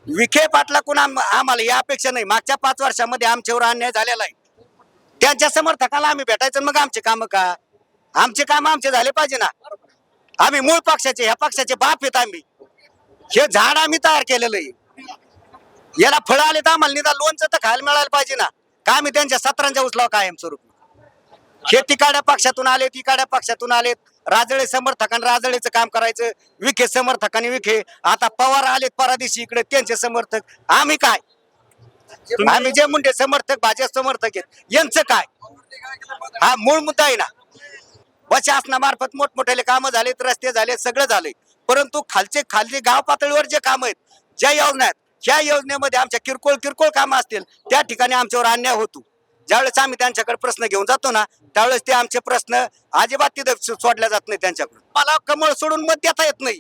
विखे पाटलाकडून आम्हाला या अपेक्षा नाही. मागच्या 5 वर्षामध्ये आमच्यावर अन्याय झालेला आहे. त्यांच्या समर्थकाला आम्ही भेटायचं, मग आमचे काम का? आमचे काम आमचे झाले पाहिजे ना. आम्ही मूळ पक्षाचे, ह्या पक्षाचे बाप आहेत आम्ही. हे झाड आम्ही तयार केलेलं आहे. याला फळं आले तर आम्हाला निदान लोणचं तर खायला मिळायला पाहिजे ना. का आम्ही त्यांच्या सत्रांच्या उचलाव कायम स्वरूप. हे तिकाड्या पक्षातून आलेत, इकाड्या पक्षातून आलेत. राजळे समर्थकांनी राजळेचं काम करायचं, विखे समर्थकांनी विखे. आता पवार आलेत परदेशी इकडे, त्यांचे समर्थक. आम्ही काय? आम्ही जे मुंडे समर्थक, भाजप समर्थक आहेत, यांचं काय? हा मूळ मुद्दा आहे ना. शासनामार्फत मोठमोठे कामं झालेत, रस्ते झाले, सगळं झालंय. परंतु खालचे गाव पातळीवर जे काम आहेत, ज्या योजना आहेत, त्या योजनेमध्ये आमच्या किरकोळ कामं असतील, त्या ठिकाणी आमच्यावर अन्याय होतो. ज्यावेळेस आम्ही त्यांच्याकडे प्रश्न घेऊन जातो ना, त्यावेळेस ते आमचे प्रश्न अजिबात तिथं सोडल्या जात नाही त्यांच्याकडून. मला कमळ सोडून मत देता येत नाही.